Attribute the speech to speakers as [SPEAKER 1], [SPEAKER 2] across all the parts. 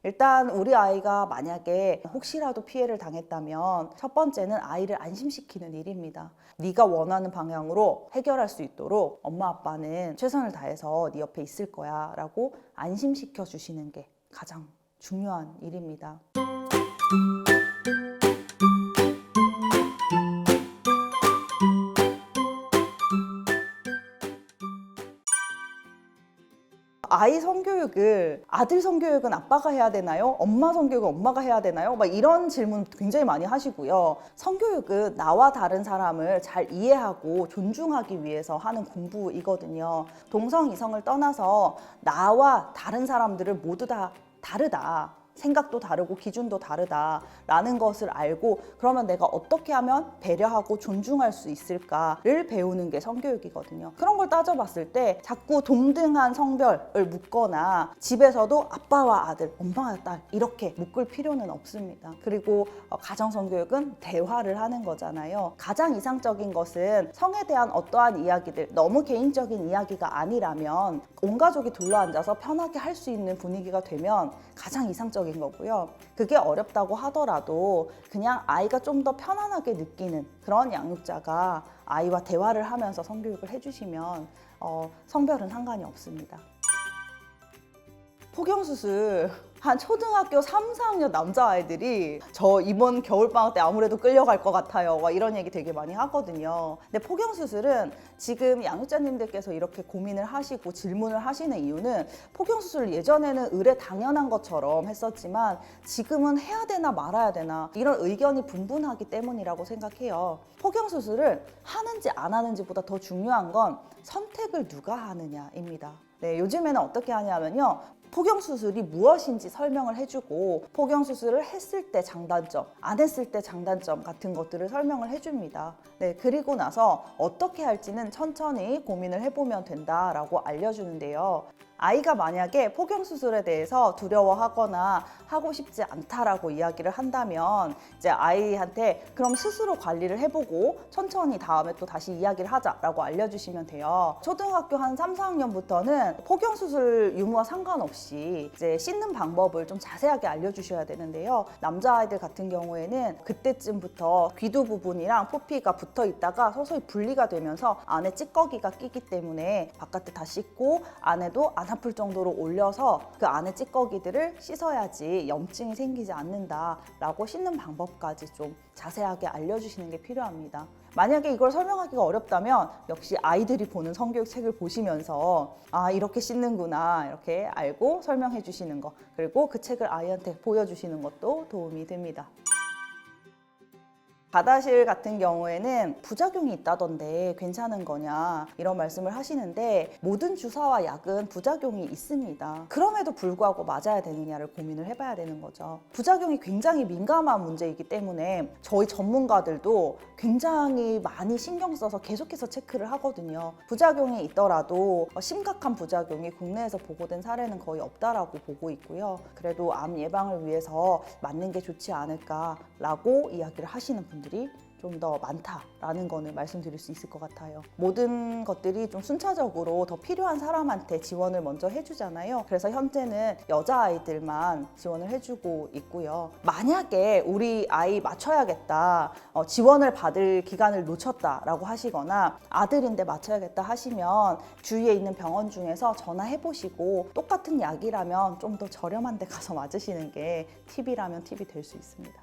[SPEAKER 1] 일단 우리 아이가 만약에 혹시라도 피해를 당했다면 첫 번째는 아이를 안심시키는 일입니다. 네가 원하는 방향으로 해결할 수 있도록 엄마 아빠는 최선을 다해서 네 옆에 있을 거야 라고 안심시켜 주시는 게 가장 중요한 일입니다. 아이 성교육을 아들 성교육은 아빠가 해야 되나요? 엄마 성교육은 엄마가 해야 되나요? 막 이런 질문 굉장히 많이 하시고요. 성교육은 나와 다른 사람을 잘 이해하고 존중하기 위해서 하는 공부이거든요. 동성 이성을 떠나서 나와 다른 사람들을 모두 다 다르다. 생각도 다르고 기준도 다르다라는 것을 알고 그러면 내가 어떻게 하면 배려하고 존중할 수 있을까를 배우는 게 성교육이거든요. 그런 걸 따져봤을 때 자꾸 동등한 성별을 묻거나 집에서도 아빠와 아들, 엄마와 딸 이렇게 묶을 필요는 없습니다. 그리고 가정 성교육은 대화를 하는 거잖아요. 가장 이상적인 것은 성에 대한 어떠한 이야기들, 너무 개인적인 이야기가 아니라면 온 가족이 둘러앉아서 편하게 할 수 있는 분위기가 되면 가장 이상적인 거고요. 그게 어렵다고 하더라도 그냥 아이가 좀 더 편안하게 느끼는 그런 양육자가 아이와 대화를 하면서 성교육을 해주시면 성별은 상관이 없습니다. 폭염수술 한 초등학교 3, 4학년 남자아이들이 저 이번 겨울방학 때 아무래도 끌려갈 것 같아요 막 이런 얘기 되게 많이 하거든요. 근데 폭염수술은 지금 양육자님들께서 이렇게 고민을 하시고 질문을 하시는 이유는 폭염수술을 예전에는 의례 당연한 것처럼 했었지만 지금은 해야 되나 말아야 되나 이런 의견이 분분하기 때문이라고 생각해요. 폭염수술을 하는지 안 하는지보다 더 중요한 건 선택을 누가 하느냐입니다. 네, 요즘에는 어떻게 하냐면요. 폭염수술이 무엇인지 설명을 해주고 폭염수술을 했을 때 장단점, 안 했을 때 장단점 같은 것들을 설명을 해줍니다. 네, 그리고 나서 어떻게 할지는 천천히 고민을 해보면 된다라고 알려주는데요. 아이가 만약에 폭염수술에 대해서 두려워하거나 하고 싶지 않다라고 이야기를 한다면 이제 아이한테 그럼 스스로 관리를 해보고 천천히 다음에 또 다시 이야기를 하자라고 알려주시면 돼요. 초등학교 한 3, 4학년부터는 폭염수술 유무와 상관없이 이제 씻는 방법을 좀 자세하게 알려주셔야 되는데요. 남자아이들 같은 경우에는 그때쯤부터 귀두 부분이랑 포피가 붙어 있다가 서서히 분리가 되면서 안에 찌꺼기가 끼기 때문에 바깥에 다 씻고 안에도 안 아플 정도로 올려서 그 안에 찌꺼기들을 씻어야지 염증이 생기지 않는다라고 씻는 방법까지 좀 자세하게 알려주시는 게 필요합니다. 만약에 이걸 설명하기가 어렵다면 역시 아이들이 보는 성교육 책을 보시면서 아 이렇게 씻는구나 이렇게 알고 설명해 주시는 거 그리고 그 책을 아이한테 보여주시는 것도 도움이 됩니다. 바다실 같은 경우에는 부작용이 있다던데 괜찮은 거냐 이런 말씀을 하시는데 모든 주사와 약은 부작용이 있습니다. 그럼에도 불구하고 맞아야 되느냐를 고민을 해봐야 되는 거죠. 부작용이 굉장히 민감한 문제이기 때문에 저희 전문가들도 굉장히 많이 신경 써서 계속해서 체크를 하거든요. 부작용이 있더라도 심각한 부작용이 국내에서 보고된 사례는 거의 없다라고 보고 있고요. 그래도 암 예방을 위해서 맞는 게 좋지 않을까라고 이야기를 하시는 분들이 좀 더 많다라는 거는 말씀드릴 수 있을 것 같아요. 모든 것들이 좀 순차적으로 더 필요한 사람한테 지원을 먼저 해주잖아요. 그래서 현재는 여자아이들만 지원을 해주고 있고요. 만약에 우리 아이 맞춰야겠다, 지원을 받을 기간을 놓쳤다라고 하시거나 아들인데 맞춰야겠다 하시면 주위에 있는 병원 중에서 전화해보시고 똑같은 약이라면 좀 더 저렴한 데 가서 맞으시는 게 팁이라면 팁이 될 수 있습니다.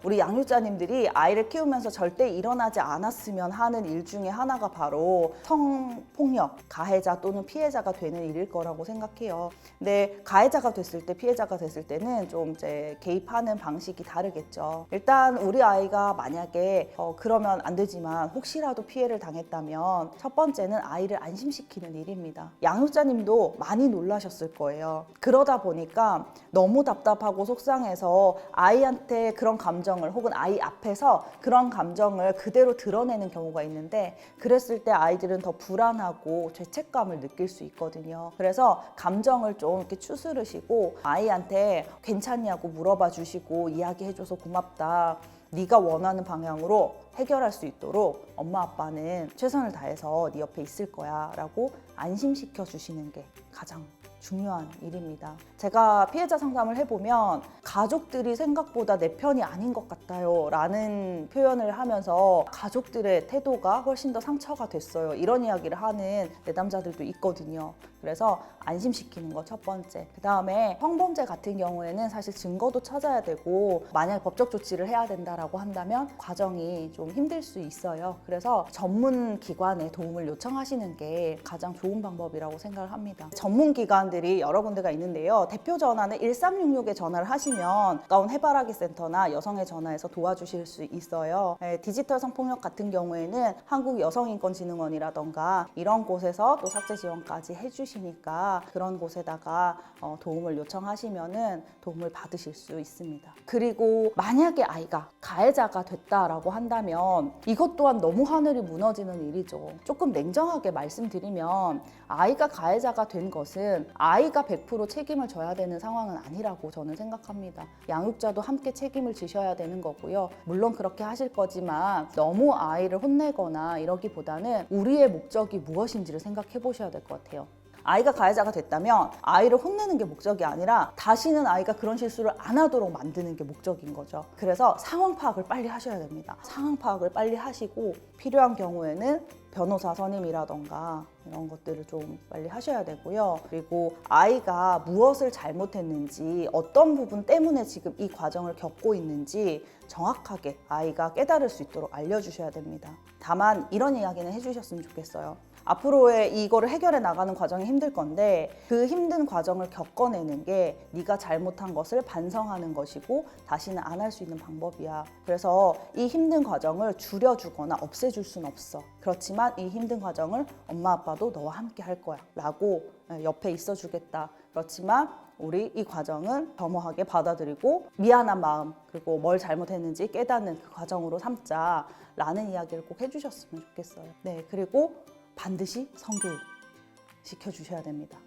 [SPEAKER 1] 우리 양육자님들이 아이를 키우면서 절대 일어나지 않았으면 하는 일 중에 하나가 바로 성폭력, 가해자 또는 피해자가 되는 일일 거라고 생각해요. 근데 가해자가 됐을 때, 피해자가 됐을 때는 좀 이제 개입하는 방식이 다르겠죠. 일단 우리 아이가 만약에 그러면 안 되지만 혹시라도 피해를 당했다면 첫 번째는 아이를 안심시키는 일입니다. 양육자님도 많이 놀라셨을 거예요. 그러다 보니까 너무 답답하고 속상해서 아이한테 그런 감정을 혹은 아이 앞에서 그런 감정을 그대로 드러내는 경우가 있는데 그랬을 때 아이들은 더 불안하고 죄책감을 느낄 수 있거든요. 그래서 감정을 좀 이렇게 추스르시고 아이한테 괜찮냐고 물어봐 주시고 이야기해줘서 고맙다. 네가 원하는 방향으로 해결할 수 있도록 엄마 아빠는 최선을 다해서 네 옆에 있을 거야 라고 안심시켜 주시는 게 가장 중요한 일입니다. 제가 피해자 상담을 해보면 가족들이 생각보다 내 편이 아닌 것 같아요 라는 표현을 하면서 가족들의 태도가 훨씬 더 상처가 됐어요. 이런 이야기를 하는 내담자들도 있거든요. 그래서 안심시키는 거 첫 번째. 그 다음에 성범죄 같은 경우에는 사실 증거도 찾아야 되고 만약 법적 조치를 해야 된다라고 한다면 과정이 좀 힘들 수 있어요. 그래서 전문 기관에 도움을 요청하시는 게 가장 좋은 방법이라고 생각을 합니다. 전문 기관들이 여러 군데가 있는데요. 대표 전화는 1366에 전화를 하시면 가까운 해바라기 센터나 여성의 전화에서 도와주실 수 있어요. 디지털 성폭력 같은 경우에는 한국여성인권진흥원이라던가 이런 곳에서 또 삭제 지원까지 해주시니까 그런 곳에다가 도움을 요청하시면은 도움을 받으실 수 있습니다. 그리고 만약에 아이가 가해자가 됐다라고 한다면 이것 또한 너무 하늘이 무너지는 일이죠. 조금 냉정하게 말씀드리면 아이가 가해자가 된 것은 아이가 100% 책임을 져야 되는 상황은 아니라고 저는 생각합니다. 양육자도 함께 책임을 지셔야 되는 거고요. 물론 그렇게 하실 거지만 너무 아이를 혼내거나 이러기보다는 우리의 목적이 무엇인지를 생각해 보셔야 될 것 같아요. 아이가 가해자가 됐다면 아이를 혼내는 게 목적이 아니라 다시는 아이가 그런 실수를 안 하도록 만드는 게 목적인 거죠. 그래서 상황 파악을 빨리 하셔야 됩니다. 상황 파악을 빨리 하시고 필요한 경우에는 변호사 선임이라던가 이런 것들을 좀 빨리 하셔야 되고요. 그리고 아이가 무엇을 잘못했는지 어떤 부분 때문에 지금 이 과정을 겪고 있는지 정확하게 아이가 깨달을 수 있도록 알려주셔야 됩니다. 다만 이런 이야기는 해주셨으면 좋겠어요. 앞으로의 이거를 해결해 나가는 과정이 힘들 건데 그 힘든 과정을 겪어내는 게 네가 잘못한 것을 반성하는 것이고 다시는 안 할 수 있는 방법이야. 그래서 이 힘든 과정을 줄여주거나 없애줄 순 없어. 그렇지만 이 힘든 과정을 엄마 아빠도 너와 함께 할 거야 라고 옆에 있어주겠다. 그렇지만 우리 이 과정은 겸허하게 받아들이고 미안한 마음 그리고 뭘 잘못했는지 깨닫는 그 과정으로 삼자라는 이야기를 꼭 해주셨으면 좋겠어요. 네, 그리고 반드시 성교육 시켜주셔야 됩니다.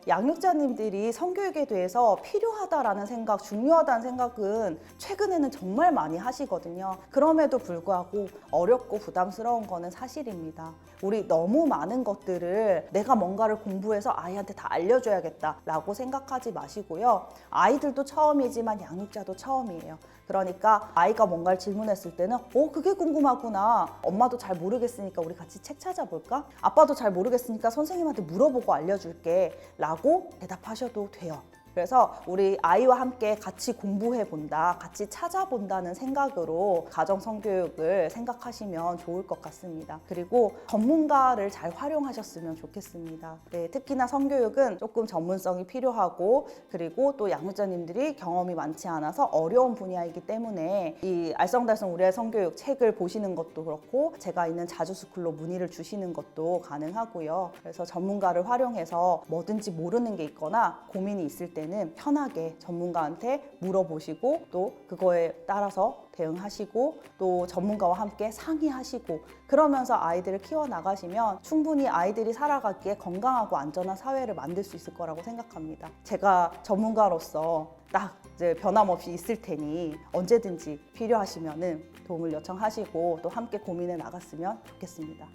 [SPEAKER 1] 양육자님들이 성교육에 대해서 필요하다라는 생각, 중요하다는 생각은 최근에는 정말 많이 하시거든요. 그럼에도 불구하고 어렵고 부담스러운 거는 사실입니다. 우리 너무 많은 것들을 내가 뭔가를 공부해서 아이한테 다 알려줘야겠다라고 생각하지 마시고요. 아이들도 처음이지만 양육자도 처음이에요. 그러니까 아이가 뭔가를 질문했을 때는 그게 궁금하구나. 엄마도 잘 모르겠으니까 우리 같이 책 찾아볼까? 아빠도 잘 모르겠으니까 선생님한테 물어보고 알려줄게 라고 대답하셔도 돼요. 그래서 우리 아이와 함께 같이 공부해 본다, 같이 찾아본다는 생각으로 가정 성교육을 생각하시면 좋을 것 같습니다. 그리고 전문가를 잘 활용하셨으면 좋겠습니다. 네, 특히나 성교육은 조금 전문성이 필요하고 그리고 또 양육자님들이 경험이 많지 않아서 어려운 분야이기 때문에 이 알쏭달쏭 우리의 성교육 책을 보시는 것도 그렇고 제가 있는 자주스쿨로 문의를 주시는 것도 가능하고요. 그래서 전문가를 활용해서 뭐든지 모르는 게 있거나 고민이 있을 때는 편하게 전문가한테 물어보시고 또 그거에 따라서 대응하시고 또 전문가와 함께 상의하시고 그러면서 아이들을 키워나가시면 충분히 아이들이 살아가기에 건강하고 안전한 사회를 만들 수 있을 거라고 생각합니다. 제가 전문가로서 딱 이제 변함없이 있을 테니 언제든지 필요하시면 도움을 요청하시고 또 함께 고민해 나갔으면 좋겠습니다.